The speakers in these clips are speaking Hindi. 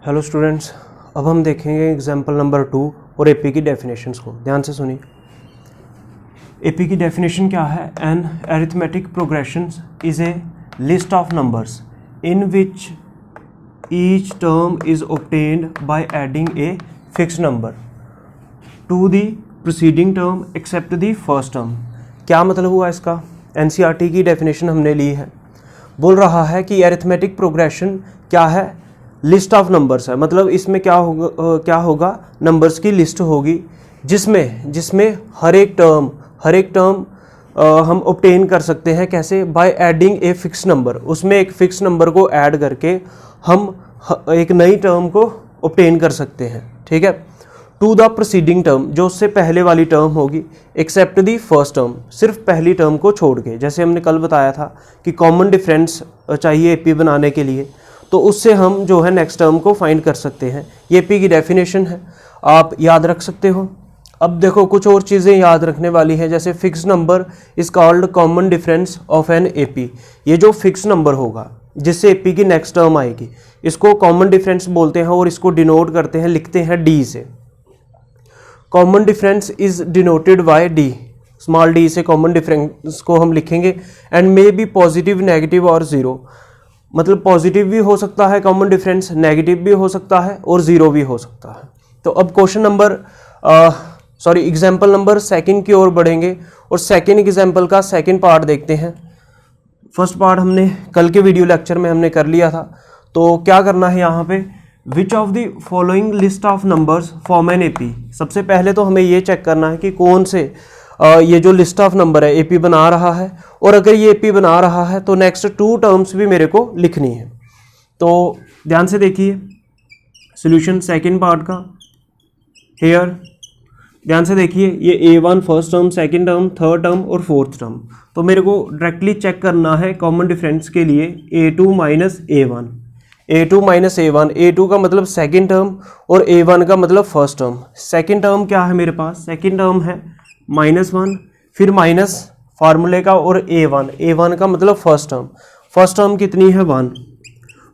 हेलो स्टूडेंट्स, अब हम देखेंगे एग्जाम्पल नंबर 2 और एपी की डेफिनेशंस को। ध्यान से सुनिए। एपी की डेफिनेशन क्या है? An arithmetic progression is a list of numbers in which each term is obtained by adding a fixed number to the preceding term except the first term. क्या मतलब हुआ इसका? एनसीईआरटी की डेफिनेशन हमने ली है। बोल रहा है कि अरिथमेटिक प्रोग्रेशन क्या है? लिस्ट ऑफ नंबर्स है। मतलब इसमें क्या होगा नंबर्स की लिस्ट होगी जिसमें हर एक टर्म हम ऑब्टेन कर सकते हैं। कैसे? Bye adding a fix number. उसमें एक फिक्स नंबर को ऐड करके हम एक नई टर्म को ऑब्टेन कर सकते हैं। ठीक है। टू द प्रीसीडिंग टर्म, जो उससे पहले वाली टर्म होगी, एक्सेप्ट दी फर्स्ट टर्म, सिर्फ पहली टर्म को छोड़ के। जैसे हमने कल बताया था कि कॉमन डिफरेंस चाहिए एपी बनाने के लिए, तो उससे हम जो है नेक्स्ट टर्म को फाइंड कर सकते हैं। ये पी की डेफिनेशन है, आप याद रख सकते हो। अब देखो कुछ और चीज़ें याद रखने वाली हैं, जैसे fix number is called common difference of an AP. ये जो फिक्स नंबर होगा जिससे एपी की नेक्स्ट टर्म आएगी, इसको कॉमन डिफरेंस बोलते हैं और इसको डिनोट करते हैं, लिखते हैं डी से। Common difference is denoted by D, small D से कॉमन डिफरेंस को हम लिखेंगे। And may be positive, negative और ज़ीरो। मतलब पॉजिटिव भी हो सकता है कॉमन डिफरेंस, नेगेटिव भी हो सकता है और ज़ीरो भी हो सकता है। तो अब question number example number second की ओर बढ़ेंगे और सेकंड एग्जाम्पल का सेकंड पार्ट देखते हैं। फर्स्ट पार्ट हमने कल के वीडियो लेक्चर में हमने कर लिया था। तो क्या करना है यहाँ पे? Which of the following list of numbers form an AP. सबसे पहले तो हमें ये चेक करना है कि कौन से ये जो लिस्ट ऑफ नंबर है एपी बना रहा है, और अगर ये एपी बना रहा है तो नेक्स्ट टू टर्म्स भी मेरे को लिखनी है। तो ध्यान से देखिए सॉल्यूशन सेकंड पार्ट का। हेयर ध्यान से देखिए, ये A1 first term, second term, third term और फोर्थ टर्म। तो मेरे को डायरेक्टली चेक करना है कॉमन डिफरेंस के लिए A2 minus A1। A2 minus A1, A2 का मतलब सेकंड टर्म और A1 का मतलब फर्स्ट टर्म। सेकंड टर्म क्या है मेरे पास? सेकंड टर्म है -1, फिर माइनस फार्मूले का और A1 का मतलब फर्स्ट टर्म। फर्स्ट टर्म कितनी है? 1।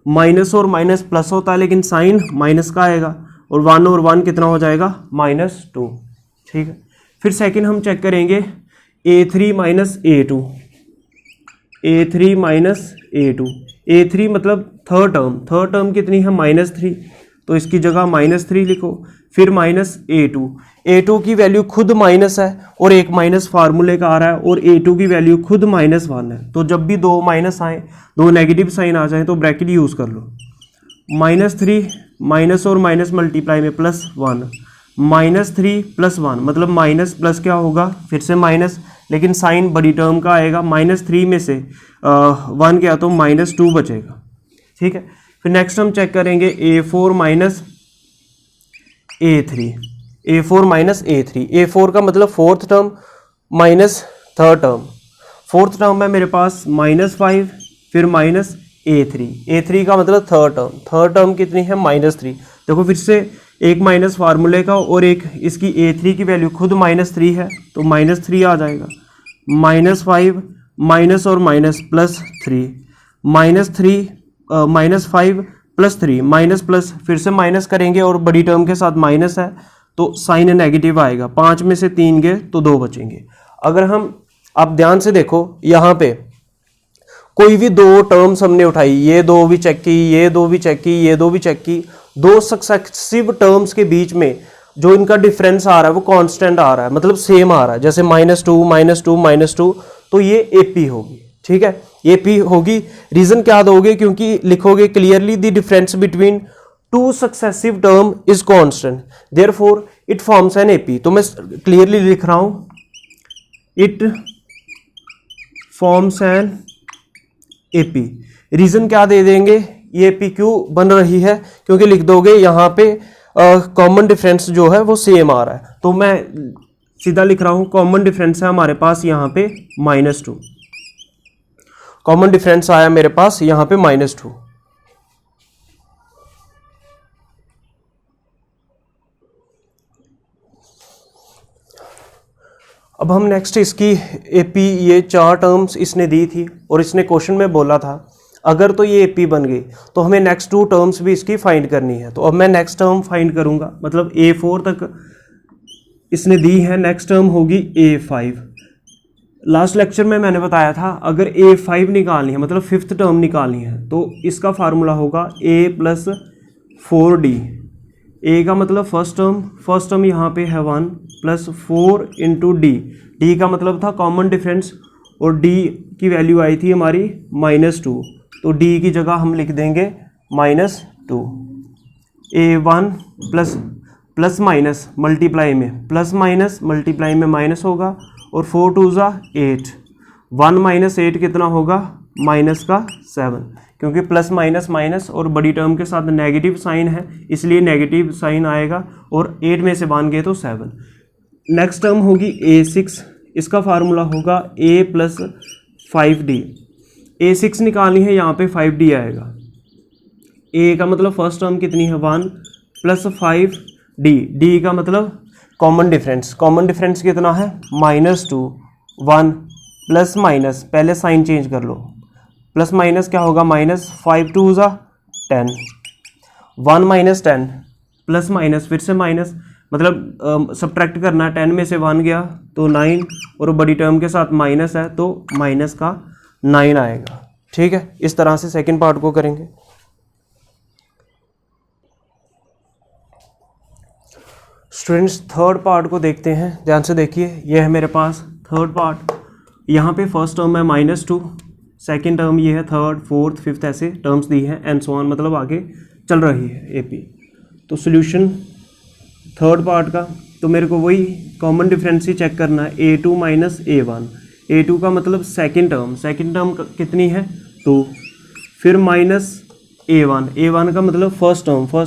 माइनस और माइनस प्लस होता है लेकिन साइन माइनस का आएगा, और 1 और 1 कितना हो जाएगा? -2। ठीक है। फिर सेकंड हम चेक करेंगे A3 minus A2। A3 minus A2, A3 मतलब थर्ड टर्म कितनी है? -3, तो इसकी जगह -3 लिखो। फिर माइनस A2 की वैल्यू खुद माइनस है और एक माइनस फार्मूले का आ रहा है, और A2 की वैल्यू खुद -1 है। तो जब भी दो माइनस आए, दो नेगेटिव साइन आ जाए, तो ब्रैकेट यूज़ कर लो। -3 माइनस और माइनस मल्टीप्लाई में +1, -3 + 1 मतलब माइनस प्लस क्या होगा? फिर से माइनस, लेकिन साइन बड़ी टर्म का आएगा। -3 में से 1 गया तो -2 बचेगा। ठीक है। फिर नेक्स्ट हम चेक करेंगे A4 minus A3। A4 minus A3, A4 का मतलब fourth term minus third term. Fourth term है मेरे पास -5, फिर माइनस A3 का मतलब थर्ड टर्म कितनी है? -3। देखो फिर से एक माइनस फार्मूले का और एक इसकी A3 की वैल्यू खुद -3 है, तो -3 आ जाएगा। -5 माइनस और माइनस +3, -5 + 3 माइनस प्लस, फिर से माइनस करेंगे और बड़ी टर्म के साथ माइनस है तो साइन नेगेटिव आएगा। 5 में से 3 गए तो 2 बचेंगे। अगर हम आप ध्यान से देखो यहाँ पे कोई भी दो टर्म्स हमने उठाई, ये दो भी चेक की, ये दो भी चेक की, ये दो भी चेक की, दो सक्सेसिव टर्म्स के बीच में जो इनका डिफरेंस आ रहा है वो कांस्टेंट आ रहा है, मतलब सेम आ रहा है। जैसे -2, तो ये एपी होगी। ठीक है, एपी होगी। रीजन क्या दोगे? क्योंकि लिखोगे clearly the difference between two successive term is constant, therefore it forms an AP. तो मैं क्लियरली लिख रहा हूं, it forms an AP. Reason क्या दे देंगे? ये एपी क्यों बन रही है? क्योंकि लिख दोगे यहाँ पे कॉमन डिफरेंस जो है वो सेम आ रहा है। तो मैं सीधा लिख रहा हूं, कॉमन डिफरेंस है हमारे पास यहाँ पे -2। कॉमन डिफरेंस आया मेरे पास यहाँ पे -2। अब हम नेक्स्ट इसकी एपी, ये 4 टर्म्स इसने दी थी और इसने क्वेश्चन में बोला था अगर तो ये AP बन गई तो हमें नेक्स्ट 2 टर्म्स भी इसकी फाइंड करनी है। तो अब मैं नेक्स्ट टर्म फाइंड करूँगा, मतलब A4 तक इसने दी है, नेक्स्ट टर्म होगी A5। लास्ट लेक्चर में मैंने बताया था अगर A5 निकालनी है, मतलब 5th टर्म निकालनी है, तो इसका फार्मूला होगा A + 4D। A का मतलब फर्स्ट टर्म यहाँ पे है 1 + 4 × D। D का मतलब था कॉमन डिफरेंस और D की वैल्यू आई थी हमारी -2, तो D की जगह हम लिख देंगे -2। A1 प्लस माइनस मल्टीप्लाई में प्लस माइनस, मल्टीप्लाई में माइनस होगा, और 4 2 8, 1 - 8 कितना होगा -7, क्योंकि प्लस माइनस माइनस और बड़ी टर्म के साथ नेगेटिव साइन है इसलिए नेगेटिव साइन आएगा, और 8 में से 1 गए तो 7। नेक्स्ट टर्म होगी A6, इसका फार्मूला होगा A + 5D। A6 निकालनी है, यहाँ पे 5D आएगा। A का मतलब फर्स्ट टर्म कितनी है 1 + 5D। D का मतलब कॉमन डिफरेंस कितना है -2, 1 प्लस माइनस, पहले साइन चेंज कर लो, प्लस माइनस क्या होगा -5 2 10, 1 - 10 प्लस माइनस फिर से माइनस, मतलब सब्ट्रैक्ट करना, 10 में से 1 गया तो 9, और बड़ी टर्म के साथ माइनस है तो माइनस का 9 आएगा। ठीक है, इस तरह से सेकंड पार्ट को करेंगे। स्टूडेंट्स थर्ड पार्ट को देखते हैं, ध्यान से देखिए। यह है मेरे पास थर्ड पार्ट। यहाँ पे फर्स्ट टर्म है -2, सेकंड टर्म ये है, थर्ड फोर्थ फिफ्थ ऐसे टर्म्स दी हैं एंड सो ऑन, मतलब आगे चल रही है AP। तो सोल्यूशन थर्ड पार्ट का, तो मेरे को वही कॉमन डिफरेंस ही चेक करना है, A2 - A1। A2 का मतलब सेकंड टर्म कितनी है 2, फिर -A1 का मतलब फर्स्ट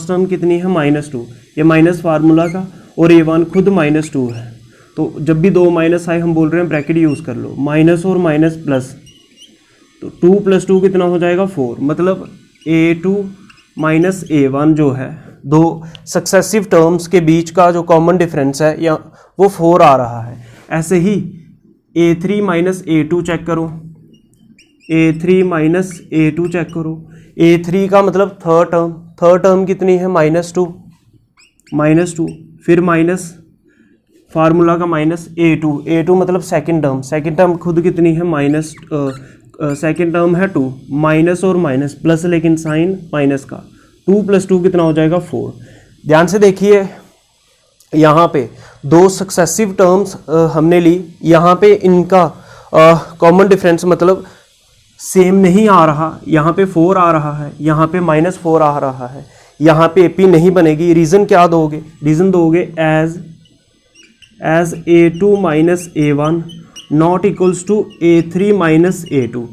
टर्म कितनी है -2, ये माइनस फार्मूला का, और A1 खुद -2 है। तो जब भी 2 माइनस आए हम बोल रहे हैं ब्रैकेट यूज़ कर लो, माइनस और माइनस प्लस, तो 2 + 2 कितना हो जाएगा 4, मतलब A2 - A1 जो है, दो सक्सेसिव टर्म्स के बीच का जो कॉमन डिफरेंस है या वो 4 आ रहा है। ऐसे ही A3 - A2 चेक करो, A3 - A2 चेक करो। A3 का मतलब थर्ड टर्म कितनी है -2, फिर माइनस फार्मूला का -A2 मतलब सेकंड टर्म खुद कितनी है सेकंड टर्म है 2, माइनस और माइनस प्लस, लेकिन साइन माइनस का, 2 + 2 कितना हो जाएगा 4। ध्यान से देखिए, यहाँ पे दो सक्सेसिव टर्म्स हमने ली, यहाँ पे इनका कॉमन डिफरेंस मतलब सेम नहीं आ रहा, यहाँ पे 4 आ रहा है, यहाँ पे -4 आ रहा है, यहाँ पे AP नहीं बनेगी। रीज़न क्या दोगे? रीज़न दोगे as A2 - A1 not equals to A3 - A2।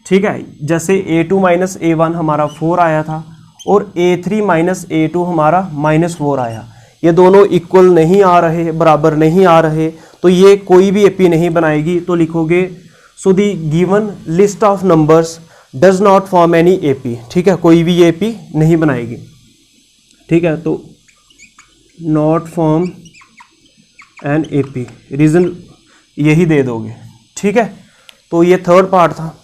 ठीक है, जैसे A2 - A1 हमारा 4 आया था और A3 - A2 हमारा -4 आया, ये दोनों इक्वल नहीं आ रहे, बराबर नहीं आ रहे, तो ये कोई भी AP नहीं बनाएगी। तो लिखोगे so the given list of numbers does not form any AP। ठीक है, कोई भी AP नहीं बनाएगी। ठीक है, तो not form an AP, reason यही दे दोगे। ठीक है, तो ये थर्ड पार्ट था।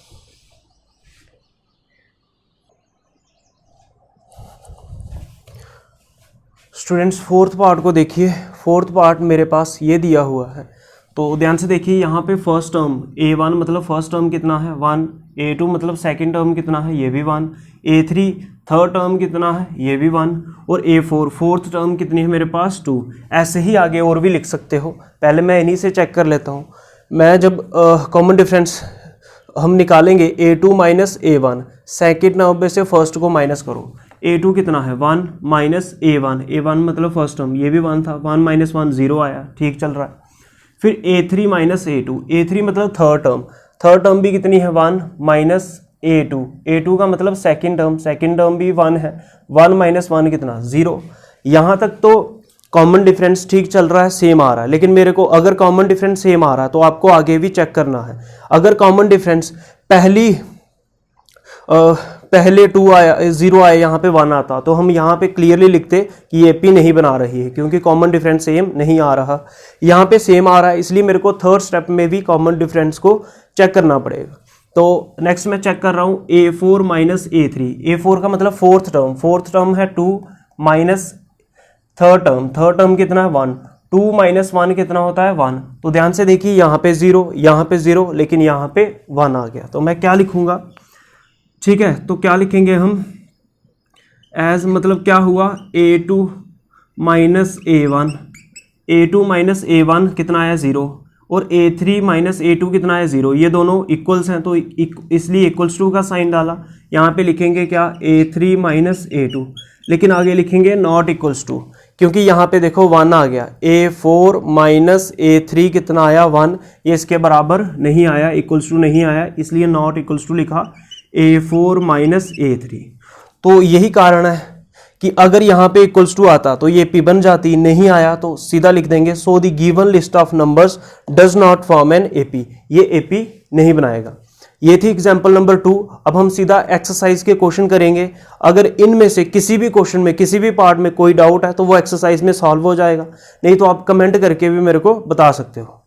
स्टूडेंट्स फोर्थ पार्ट को देखिए। फोर्थ पार्ट मेरे पास ये दिया हुआ है, तो ध्यान से देखिए। यहाँ पे फर्स्ट टर्म A1 मतलब फर्स्ट टर्म कितना है 1, A2 मतलब सेकंड टर्म कितना है, ये भी 1, A3 थर्ड टर्म कितना है, ये भी 1, और A4 फोर्थ टर्म कितनी है मेरे पास 2। ऐसे ही आगे और भी लिख सकते हो, पहले मैं इन्हीं से चेक कर लेता हूँ। मैं जब कॉमन डिफरेंस हम निकालेंगे A2 - A1, सेकेंड नंबर से फर्स्ट को माइनस करो। A2 कितना है 1 - A1 मतलब फर्स्ट टर्म, ये भी 1 था, 1 - 1 0 आया, ठीक चल रहा है। फिर A3 - A2 मतलब थर्ड टर्म भी कितनी है 1 - A2 का मतलब सेकंड टर्म भी 1 है, 1 - 1 कितना 0। यहाँ तक तो कॉमन डिफरेंस ठीक चल रहा है, सेम आ रहा है, लेकिन मेरे को अगर कॉमन डिफरेंस सेम आ रहा है तो आपको आगे भी चेक करना है। अगर कॉमन डिफरेंस पहले 2 आया 0 आया, यहाँ पे 1 आता, तो हम यहाँ पे क्लियरली लिखते कि ये AP नहीं बना रही है, क्योंकि कॉमन डिफरेंस सेम नहीं आ रहा। यहाँ पे सेम आ रहा है, इसलिए मेरे को थर्ड स्टेप में भी कॉमन डिफरेंस को चेक करना पड़ेगा। तो नेक्स्ट मैं चेक कर रहा हूँ A4 माइनस A3, A4 का मतलब फोर्थ टर्म है 2 माइनस थर्ड टर्म कितना है 1, 2 माइनस 1 कितना होता है 1। तो ध्यान से देखिए यहाँ पे 0 लेकिन यहाँ पे 1 आ गया, तो मैं क्या लिखूंगा, ठीक है, तो क्या लिखेंगे हम एज, मतलब क्या हुआ A2 माइनस A1 कितना आया 0, और A3 माइनस A2 कितना है 0, ये दोनों इक्वल्स हैं तो इसलिए इक्वल्स टू का साइन डाला। यहाँ पे लिखेंगे क्या A3 माइनस A2, लेकिन आगे लिखेंगे नॉट इक्वल्स टू, क्योंकि यहाँ पे देखो 1 आ गया, A4 माइनस A3 कितना आया 1, ये इसके बराबर नहीं आया, इक्वल्स टू नहीं आया, इसलिए नॉट इक्वल्स टू लिखा A4 माइनस A3। तो यही कारण है कि अगर यहाँ पे इक्वल्स टू आता तो ये P बन जाती, नहीं आया तो सीधा लिख देंगे so the given list of numbers does not form an AP, ये AP नहीं बनाएगा। ये थी एग्जाम्पल नंबर 2। अब हम सीधा एक्सरसाइज के क्वेश्चन करेंगे। अगर इनमें से किसी भी क्वेश्चन में किसी भी पार्ट में कोई डाउट है तो वो एक्सरसाइज में सॉल्व हो जाएगा, नहीं तो आप कमेंट करके भी मेरे को बता सकते हो।